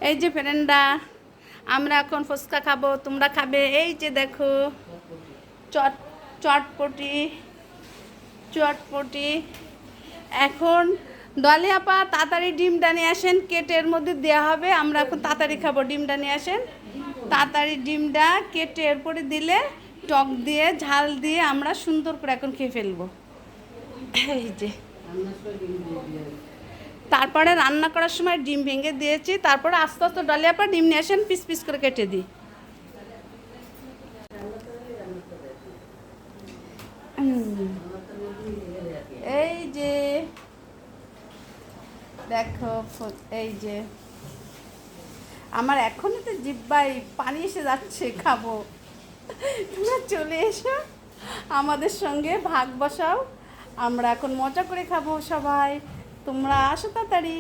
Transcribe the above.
এই যে ফ্রেন্ডরা, আমরা এখন ফুচকা খাবো, তোমরা খাবে। এই যে দেখো চট চটপটি চটপটি। এখন ডলি আপা তাড়াতাড়ি ডিমটা নিয়ে আসেন, কেটে এর মধ্যে দেওয়া হবে। আমরা এখন তাড়াতাড়ি খাবো, ডিমটা নিয়ে আসেন তাড়াতাড়ি। ডিমটা কেটে এরপরে দিলে টক দিয়ে ঝাল দিয়ে আমরা সুন্দর করে এখন খেয়ে ফেলবো। এই যে তারপরে রান্না করার সময় ডিম ভেঙে দিয়েছি, তারপরে আস্তে আস্তে ডলি আপা ডিম নিয়ে আসেন, পিস পিস করে কেটে দিই। এই যে দেখো, এই যে আমার এখনই তো জিব্বাই পানি এসে যাচ্ছে, খাবো। তোমরা চলে এসো আমাদের সঙ্গে, ভাগ বসাও, আমরা এখন মজা করে খাবো সবাই। তোমরা আসো তাড়াতাড়ি।